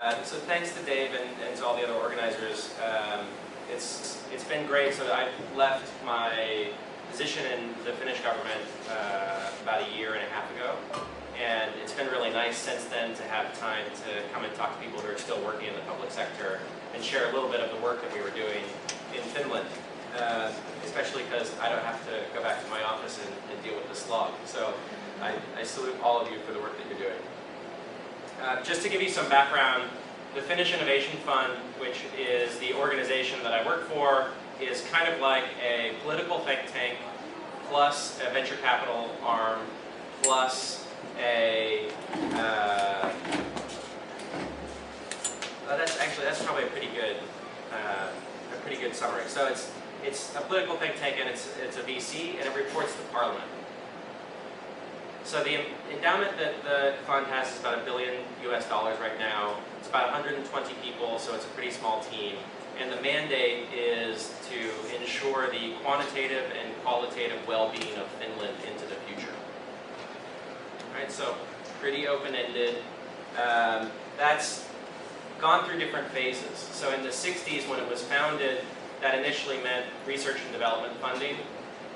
So thanks to Dave and to all the other organizers. It's been great. So I left my position in the Finnish government about a year and a half ago, and it's been really nice since then to have time to come and talk to people who are still working in the public sector and share a little bit of the work that we were doing in Finland, especially because I don't have to go back to my office and deal with the slog. So I salute all of you for the work that you're doing. Just to give you some background, the Finnish Innovation Fund, which is the organization that I work for, is kind of like a political think tank plus a venture capital arm plus a that's probably a pretty good summary. So it's a political think tank, and it's a VC, and it reports to Parliament. So the endowment that the fund has is about $1 billion right now. It's about 120 people, so it's a pretty small team. And the mandate is to ensure the quantitative and qualitative well-being of Finland into the future. All right, so pretty open-ended. That's gone through different phases. So in the 60s, when it was founded, that initially meant research and development funding,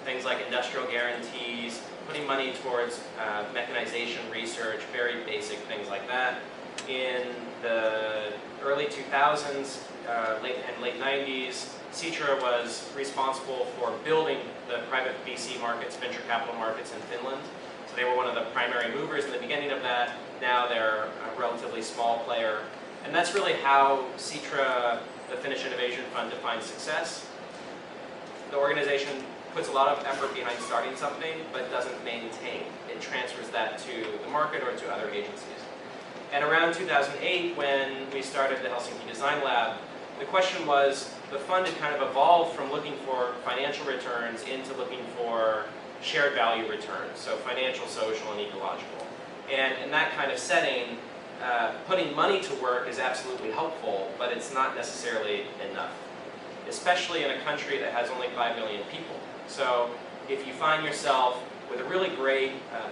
things like industrial guarantees, putting money towards mechanization research, very basic things like that. In the early 2000s, late 90s, Citra was responsible for building the private VC markets, venture capital markets in Finland. So they were one of the primary movers in the beginning of that. Now they're a relatively small player. And that's really how Citra, the Finnish Innovation Fund, defines success. The organization puts a lot of effort behind starting something, but doesn't maintain. It transfers that to the market or to other agencies. And around 2008, when we started the Helsinki Design Lab, the question was, the fund had kind of evolved from looking for financial returns into looking for shared value returns, so financial, social, and ecological. And in that kind of setting, putting money to work is absolutely helpful, but it's not necessarily enough, especially in a country that has only 5 million people. So if you find yourself with a really great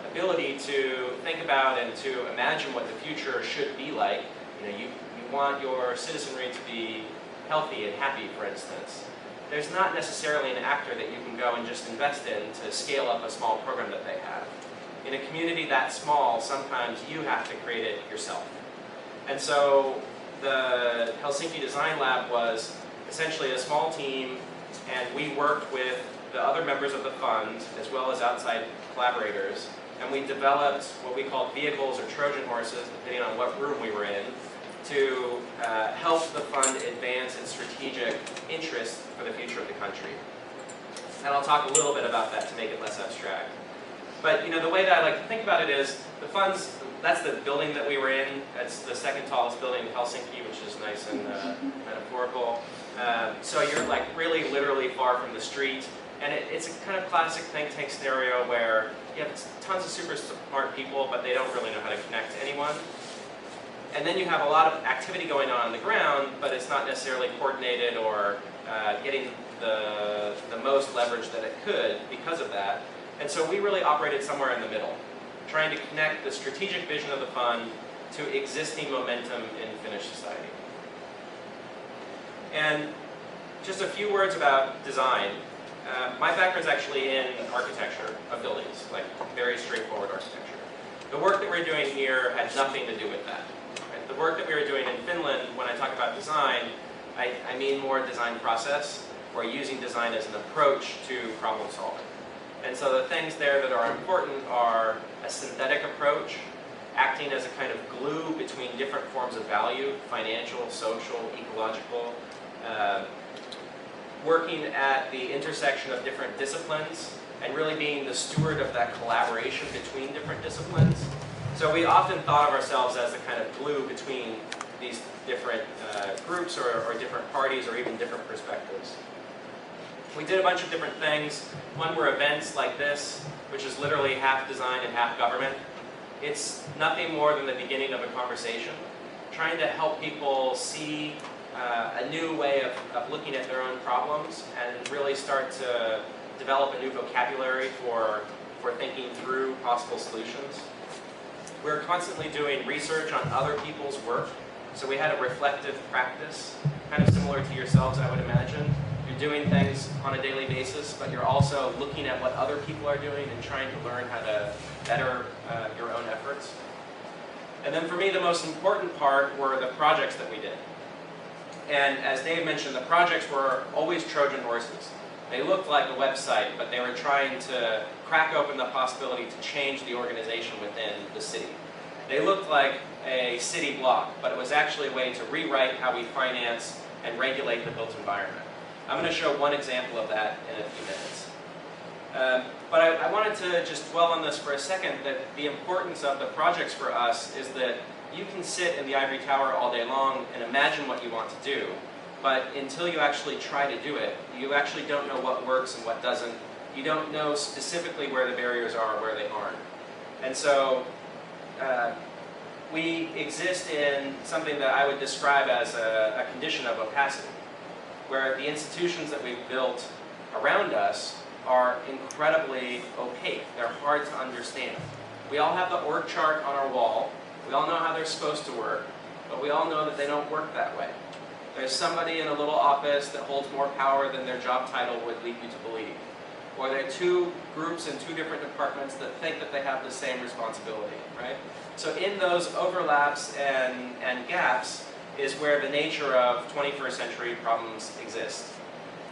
ability to think about and to imagine what the future should be like, you want your citizenry to be healthy and happy, for instance, there's not necessarily an actor that you can go and just invest in to scale up a small program that they have. In a community that small, sometimes you have to create it yourself. And so the Helsinki Design Lab was essentially a small team, and we worked with the other members of the fund, as well as outside collaborators, and we developed what we called vehicles or Trojan horses, depending on what room we were in, to help the fund advance its strategic interest for the future of the country. And I'll talk a little bit about that to make it less abstract. But the way that I like to think about it is, the funds, that's the building that we were in. It's the second tallest building in Helsinki, which is nice and metaphorical. So you're like really literally far from the street. And it's a kind of classic think tank scenario where you have tons of super smart people, but they don't really know how to connect to anyone. And then you have a lot of activity going on the ground, but it's not necessarily coordinated or getting the most leverage that it could because of that. And so we really operated somewhere in the middle, trying to connect the strategic vision of the fund to existing momentum in Finnish society. And just a few words about design. My background is actually in architecture of buildings, like very straightforward architecture. The work that we're doing here had nothing to do with that. Right? The work that we were doing in Finland, when I talk about design, I mean more design process, or using design as an approach to problem solving. And so the things there that are important are a synthetic approach, acting as a kind of glue between different forms of value, financial, social, ecological, working at the intersection of different disciplines, and really being the steward of that collaboration between different disciplines. So we often thought of ourselves as the kind of glue between these different groups or different parties or even different perspectives. We did a bunch of different things. One were events like this, which is literally half design and half government. It's nothing more than the beginning of a conversation, trying to help people see a new way of looking at their own problems and really start to develop a new vocabulary for thinking through possible solutions. We're constantly doing research on other people's work So we had a reflective practice, kind of similar to yourselves, I would imagine. You're doing things on a daily basis, but you're also looking at what other people are doing and trying to learn how to better your own efforts. And then for me, the most important part were the projects that we did. And as Dave mentioned, the projects were always Trojan horses. They looked like a website, but they were trying to crack open the possibility to change the organization within the city. They looked like a city block, but it was actually a way to rewrite how we finance and regulate the built environment. I'm going to show one example of that in a few minutes. But I wanted to just dwell on this for a second, that the importance of the projects for us is that you can sit in the ivory tower all day long and imagine what you want to do, but until you actually try to do it, you actually don't know what works and what doesn't. You don't know specifically where the barriers are or where they aren't. And so we exist in something that I would describe as a condition of opacity, where the institutions that we've built around us are incredibly opaque. They're hard to understand. We all have the org chart on our wall. We all know how they're supposed to work, but we all know that they don't work that way. There's somebody in a little office that holds more power than their job title would lead you to believe. Or there are two groups in two different departments that think that they have the same responsibility, right? So in those overlaps and gaps is where the nature of 21st century problems exist.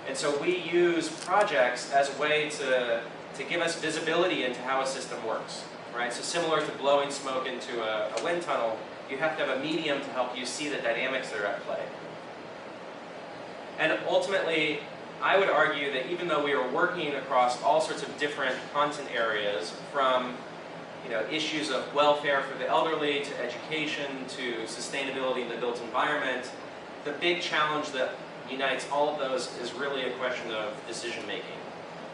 And so we use projects as a way to give us visibility into how a system works, right? So similar to blowing smoke into a wind tunnel, you have to have a medium to help you see the dynamics that are at play. And ultimately, I would argue that even though we are working across all sorts of different content areas, from issues of welfare for the elderly to education to sustainability in the built environment, the big challenge that unites all of those is really a question of decision making.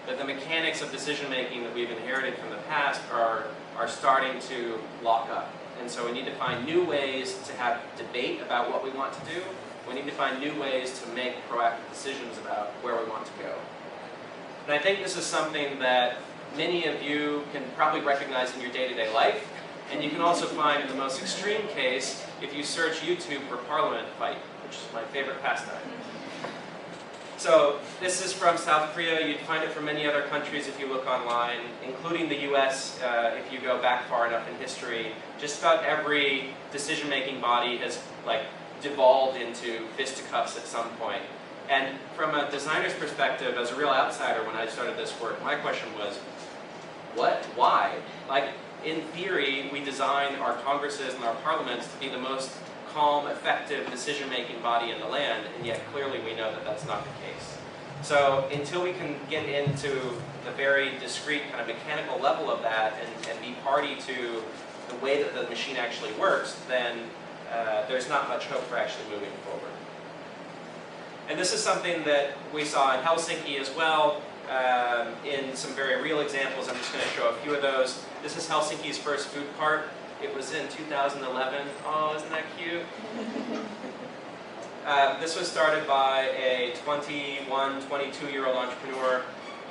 That the mechanics of decision making that we've inherited from the past are starting to lock up. And so we need to find new ways to have debate about what we want to do. We need to find new ways to make proactive decisions about where we want to go. And I think this is something that many of you can probably recognize in your day-to-day life. And you can also find in the most extreme case if you search YouTube for Parliament fight, which is my favorite pastime. So this is from South Korea. You'd find it from many other countries if you look online, including the US if you go back far enough in history. Just about every decision-making body has devolved into fisticuffs at some point. And from a designer's perspective, as a real outsider when I started this work, my question was, what? Why? In theory, we design our Congresses and our parliaments to be the most calm, effective decision-making body in the land, and yet clearly we know that that's not the case. So until we can get into the very discrete kind of mechanical level of that and be party to the way that the machine actually works, then there's not much hope for actually moving forward. And this is something that we saw in Helsinki as well, in some very real examples. I'm just going to show a few of those. This is Helsinki's first food cart. It was in 2011. Oh, isn't that cute? This was started by a 21, 22-year-old entrepreneur,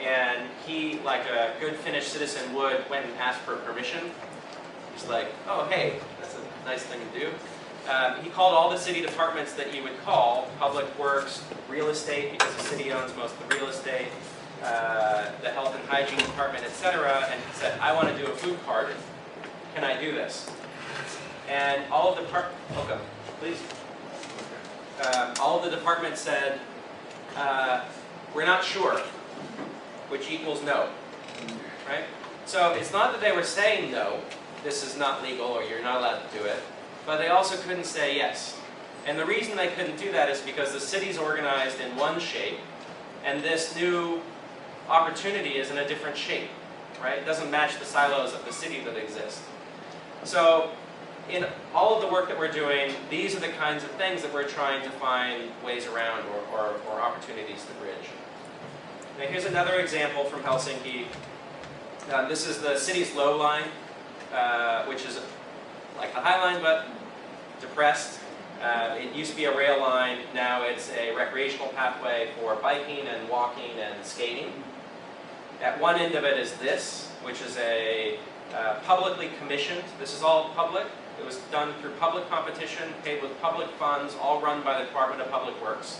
and he, like a good Finnish citizen would, went and asked for permission. Just like, oh, hey, that's a nice thing to do. He called all the city departments that you would call, public works, real estate, because the city owns most of the real estate, the health and hygiene department, etc., and said, I want to do a food cart. Can I do this? And all of the please. All of the departments said, we're not sure, which equals no, right? So it's not that they were saying no, this is not legal or you're not allowed to do it, but they also couldn't say yes. And the reason they couldn't do that is because the city's organized in one shape, and this new opportunity is in a different shape, right? It doesn't match the silos of the city that exist. So in all of the work that we're doing, these are the kinds of things that we're trying to find ways around or opportunities to bridge. Now here's another example from Helsinki. This is the city's low line, which is like the High Line, but depressed. It used to be a rail line. Now it's a recreational pathway for biking and walking and skating. At one end of it is this, which is a publicly commissioned, this is all public, It was done through public competition, paid with public funds, all run by the Department of Public Works.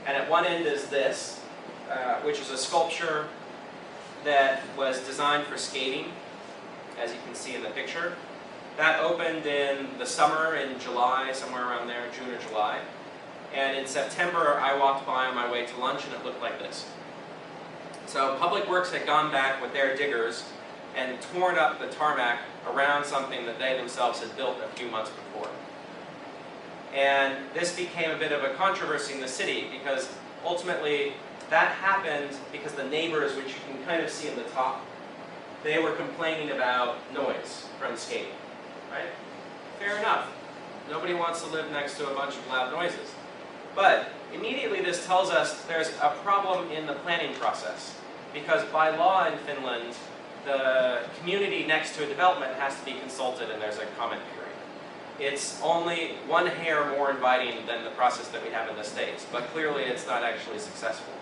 And at one end is this, which is a sculpture that was designed for skating, as you can see in the picture. That opened in the summer, in July, somewhere around there, June or July. And in September, I walked by on my way to lunch, and it looked like this. So Public Works had gone back with their diggers and torn up the tarmac around something that they themselves had built a few months before. And this became a bit of a controversy in the city, because ultimately that happened because the neighbors, which you can kind of see in the top, they were complaining about noise from skating, right? Fair enough. Nobody wants to live next to a bunch of loud noises. But immediately this tells us there's a problem in the planning process, because by law in Finland, the community next to a development has to be consulted and there's a comment period. It's only one hair more inviting than the process that we have in the States, but clearly it's not actually successful.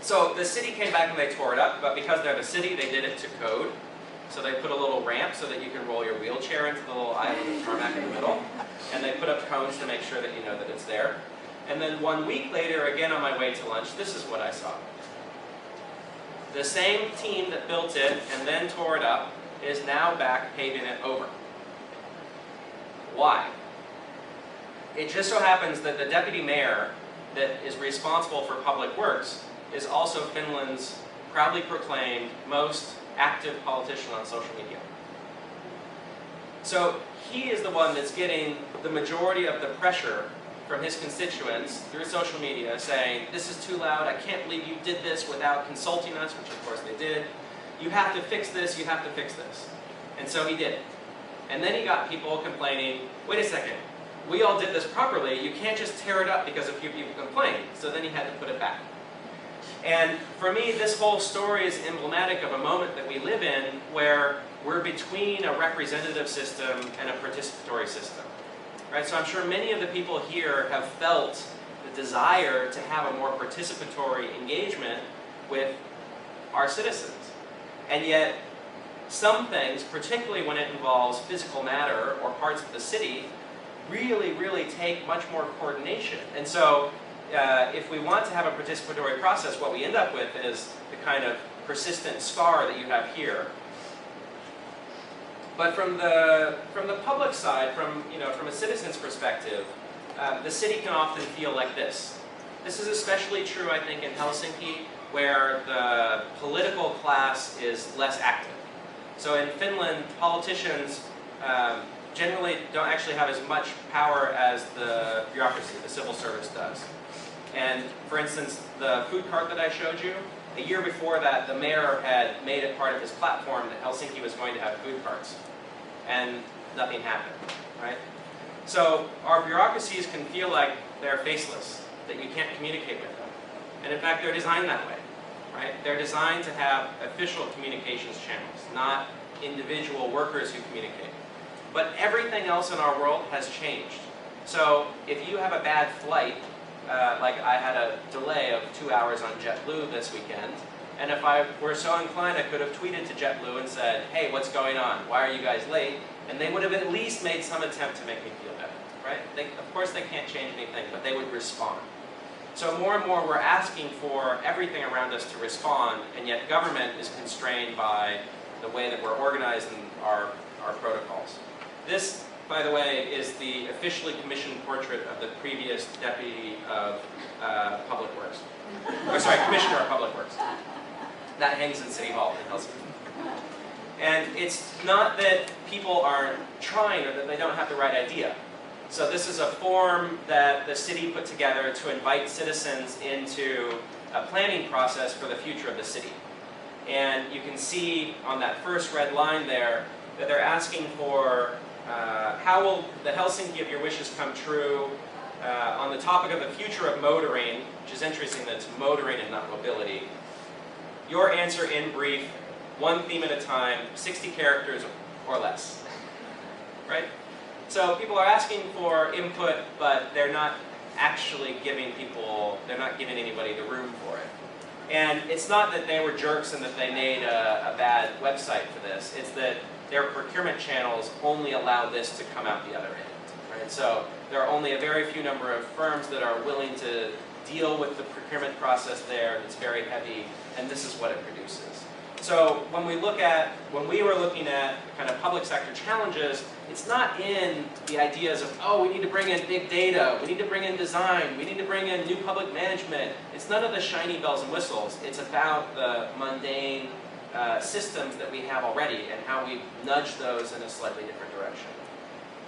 So the city came back and they tore it up, but because they're the city, they did it to code. So they put a little ramp so that you can roll your wheelchair into the little island of tarmac in the middle, and they put up cones to make sure that you know that it's there. And then 1 week later, again on my way to lunch, this is what I saw. The same team that built it and then tore it up is now back paving it over. Why? It just so happens that the deputy mayor that is responsible for public works is also Finland's proudly proclaimed most active politician on social media. So he is the one that's getting the majority of the pressure from his constituents through social media saying, this is too loud, I can't believe you did this without consulting us, which of course they did. You have to fix this, you have to fix this. And so he did. And then he got people complaining, wait a second, we all did this properly, you can't just tear it up because a few people complained. So then he had to put it back. And for me, this whole story is emblematic of a moment that we live in where we're between a representative system and a participatory system. Right? So I'm sure many of the people here have felt the desire to have a more participatory engagement with our citizens. And yet, some things, particularly when it involves physical matter or parts of the city, really, really take much more coordination. And so, if we want to have a participatory process, what we end up with is the kind of persistent scar that you have here. But from the public side, from a citizen's perspective, the city can often feel like this. This is especially true, I think, in Helsinki, where the political class is less active. So in Finland, politicians generally don't actually have as much power as the bureaucracy, the civil service does. And for instance, the food cart that I showed you, a year before that, the mayor had made it part of his platform that Helsinki was going to have food carts. And nothing happened, right? So our bureaucracies can feel like they're faceless, that you can't communicate with them. And in fact, they're designed that way, right? They're designed to have official communications channels, not individual workers who communicate. But everything else in our world has changed. So if you have a bad flight, like I had a delay of 2 hours on JetBlue this weekend, and if I were so inclined, I could have tweeted to JetBlue and said, hey, what's going on? Why are you guys late? And they would have at least made some attempt to make me feel better, right? Of course, they can't change anything, but they would respond. So more and more, we're asking for everything around us to respond, and yet government is constrained by the way that we're organized and our protocols. This, by the way, is the officially commissioned portrait of the previous deputy of Public Works. Or sorry, Commissioner of Public Works. That hangs in City Hall in Helsinki. And it's not that people aren't trying or that they don't have the right idea. So this is a form that the city put together to invite citizens into a planning process for the future of the city. And you can see on that first red line there that they're asking for how will the Helsinki of your wishes come true on the topic of the future of motoring, which is interesting that it's motoring and not mobility. Your answer in brief, one theme at a time, 60 characters or less, right? So people are asking for input, but they're not actually giving they're not giving anybody the room for it. And it's not that they were jerks and that they made a bad website for this. It's that their procurement channels only allow this to come out the other end, right? So there are only a very few number of firms that are willing to deal with the procurement process there. It's very heavy, and this is what it produces. So when we were looking at kind of public sector challenges, it's not in the ideas of, oh, we need to bring in big data, we need to bring in design, we need to bring in new public management. It's none of the shiny bells and whistles. It's about the mundane systems that we have already and how we nudge those in a slightly different direction.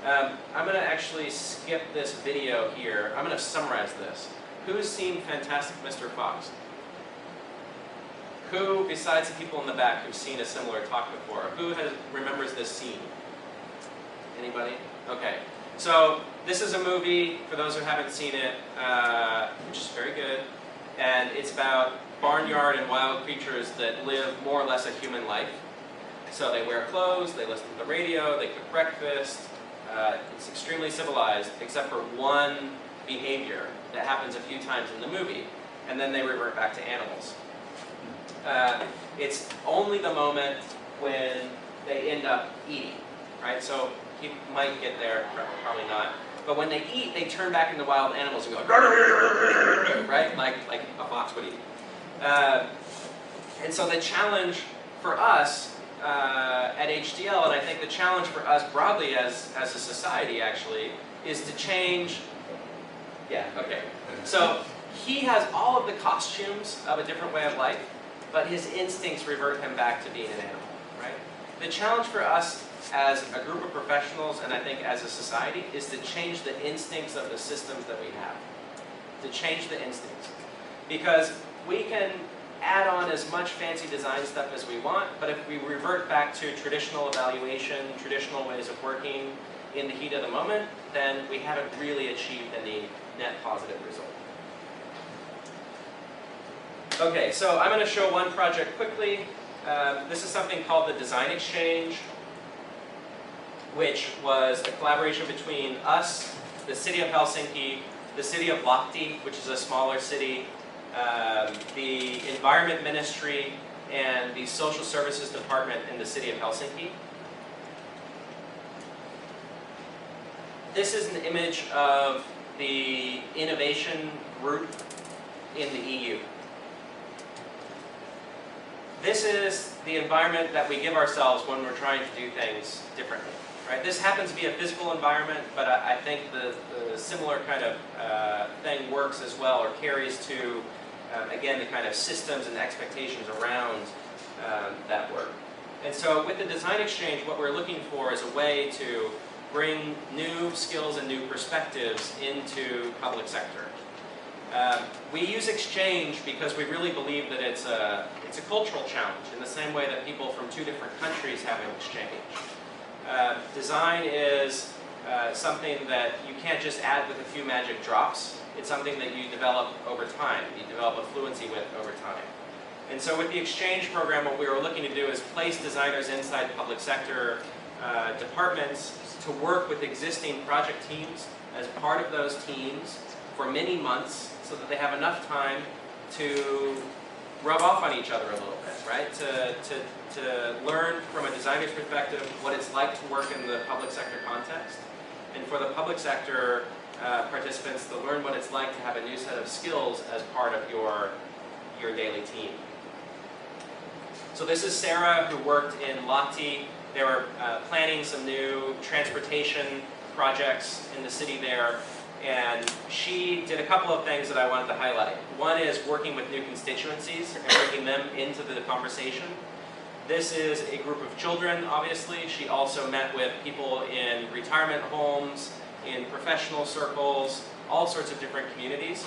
I'm going to actually skip this video here. I'm going to summarize this. Who's seen Fantastic Mr. Fox? Who, besides the people in the back who've seen a similar talk before, who remembers this scene? Anybody? Okay. So this is a movie, for those who haven't seen it, which is very good, and it's about barnyard and wild creatures that live more or less a human life. So they wear clothes, they listen to the radio, they cook breakfast. It's extremely civilized, except for one behavior that happens a few times in the movie, and then they revert back to animals. It's only the moment when they end up eating, right? So he might get there, probably not. But when they eat, they turn back into wild animals and go, right? Like a fox would eat. And so the challenge for us at HDL, and I think the challenge for us broadly as a society actually, is to change. Yeah, okay. So he has all of the costumes of a different way of life, but his instincts revert him back to being an animal, right? The challenge for us as a group of professionals, and I think as a society, is to change the instincts of the systems that we have. To change the instincts. Because we can add on as much fancy design stuff as we want, but if we revert back to traditional evaluation, traditional ways of working in the heat of the moment, then we haven't really achieved any net positive result. Okay, so I'm going to show one project quickly. This is something called the Design Exchange, which was a collaboration between us, the city of Helsinki, the city of Lahti, which is a smaller city, the Environment Ministry, and the Social Services Department in the city of Helsinki. This is an image of the innovation group in the EU. This is the environment that we give ourselves when we're trying to do things differently. Right? This happens to be a physical environment, but I think the similar kind of thing works as well, or carries to, again, the kind of systems and expectations around that work. And so with the Design Exchange, what we're looking for is a way to bring new skills and new perspectives into public sector. We use exchange because we really believe that it's a cultural challenge, in the same way that people from two different countries have an exchange. Design is something that you can't just add with a few magic drops. It's something that you develop over time, you develop a fluency with over time. And so with the exchange program, what we were looking to do is place designers inside public sector departments to work with existing project teams as part of those teams for many months, so that they have enough time to rub off on each other a little bit, right? To learn from a designer's perspective what it's like to work in the public sector context, and for the public sector participants to learn what it's like to have a new set of skills as part of your daily team. So this is Sarah, who worked in Lahti. They were planning some new transportation projects in the city there. And she did a couple of things that I wanted to highlight. One is working with new constituencies and bringing them into the conversation. This is a group of children, obviously. She also met with people in retirement homes, in professional circles, all sorts of different communities.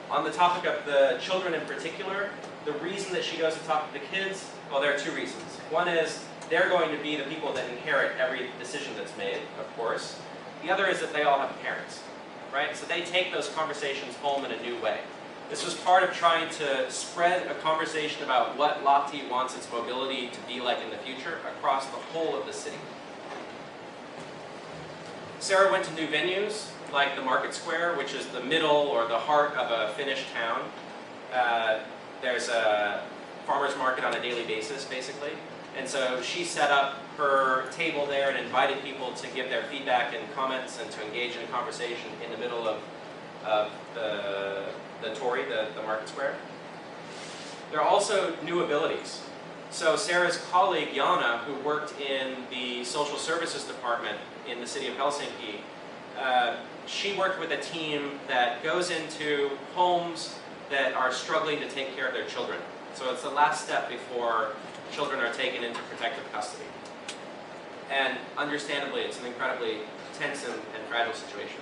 On the topic of the children in particular, the reason that she goes to talk to the kids, well, there are two reasons. One is they're going to be the people that inherit every decision that's made, of course. The other is that they all have parents. Right? So they take those conversations home in a new way. This was part of trying to spread a conversation about what Lahti wants its mobility to be like in the future across the whole of the city. Sarah went to new venues, like the Market Square, which is the middle or the heart of a Finnish town. There's a farmer's market on a daily basis, basically. And so she set up her table there and invited people to give their feedback and comments and to engage in a conversation in the middle of the Tory, the market square. There are also new abilities. So Sarah's colleague, Jana, who worked in the social services department in the city of Helsinki, she worked with a team that goes into homes that are struggling to take care of their children. So it's the last step before children are taken into protective custody. And understandably, it's an incredibly tense and fragile situation.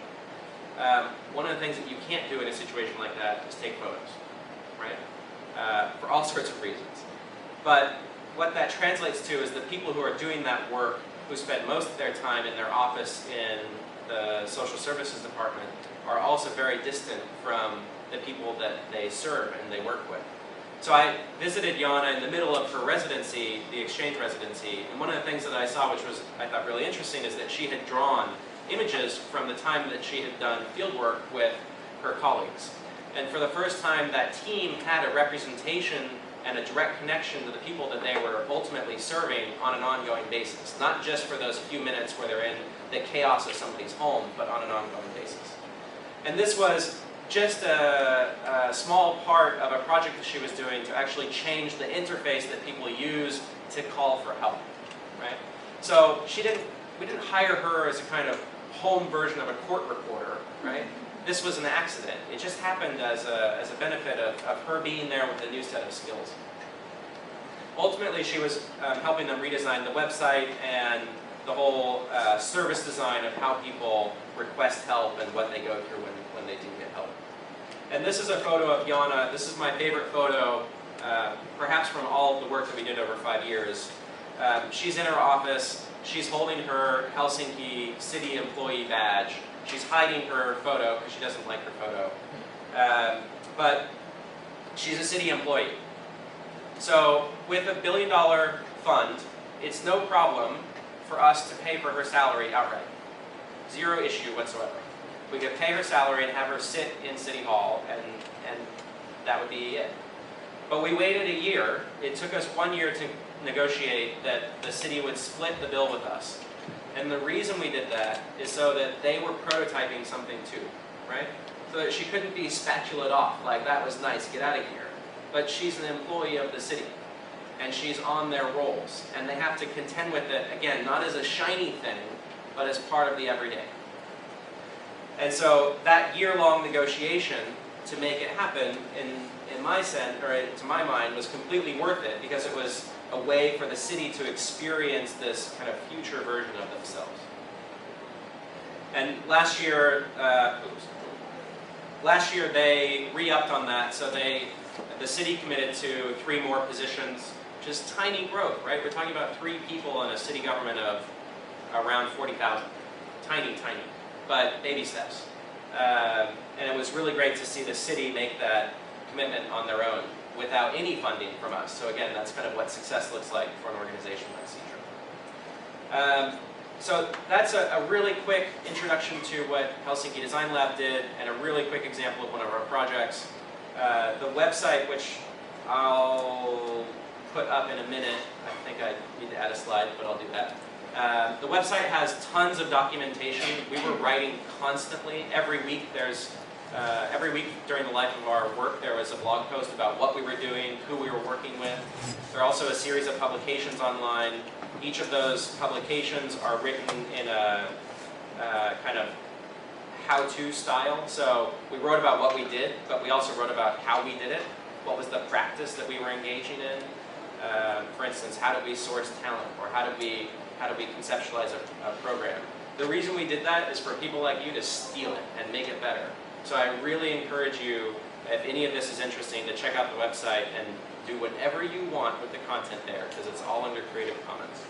One of the things that you can't do in a situation like that is take photos, right? For all sorts of reasons. But what that translates to is the people who are doing that work, who spend most of their time in their office in the social services department, are also very distant from the people that they serve and they work with. So I visited Jana in the middle of her residency, the exchange residency, and one of the things that I saw, which was, I thought, really interesting, is that she had drawn images from the time that she had done field work with her colleagues. And for the first time, that team had a representation and a direct connection to the people that they were ultimately serving on an ongoing basis. Not just for those few minutes where they're in the chaos of somebody's home, but on an ongoing basis. And this was just a small part of a project that she was doing to actually change the interface that people use to call for help, right? So we didn't hire her as a kind of home version of a court reporter, right? This was an accident. It just happened as a benefit of her being there with a new set of skills. Ultimately, she was helping them redesign the website and the whole service design of how people request help and what they go through when they do get help. And this is a photo of Jana. This is my favorite photo, perhaps from all of the work that we did over 5 years. She's in her office. She's holding her Helsinki city employee badge. She's hiding her photo because she doesn't like her photo. But she's a city employee. So with $1 billion fund, it's no problem for us to pay for her salary outright. Zero issue whatsoever. We could pay her salary and have her sit in City Hall, and that would be it. But we waited a year. It took us 1 year to negotiate that the city would split the bill with us. And the reason we did that is so that they were prototyping something too, right? So that she couldn't be spatulaed off, like, that was nice, get out of here. But she's an employee of the city, and she's on their rolls. And they have to contend with it, again, not as a shiny thing, but as part of the everyday. And so that year-long negotiation to make it happen, in my sense, or to my mind, was completely worth it, because it was a way for the city to experience this kind of future version of themselves. And last year they re-upped on that, so the city committed to 3 more positions, which is tiny growth, right? We're talking about 3 people in a city government of around 40,000. Tiny, tiny, but baby steps. And it was really great to see the city make that commitment on their own without any funding from us. So again, that's kind of what success looks like for an organization like CTRO. So that's a really quick introduction to what Helsinki Design Lab did, and a really quick example of one of our projects. The website, which I'll put up in a minute, I think I need to add a slide, but I'll do that. The website has tons of documentation. We were writing constantly. Every week during the life of our work, there was a blog post about what we were doing, who we were working with. There are also a series of publications online. Each of those publications are written in a kind of how-to style. So we wrote about what we did, but we also wrote about how we did it. What was the practice that we were engaging in? For instance, how did we source talent, or how did we conceptualize a program? The reason we did that is for people like you to steal it and make it better. So I really encourage you, if any of this is interesting, to check out the website and do whatever you want with the content there, because it's all under Creative Commons.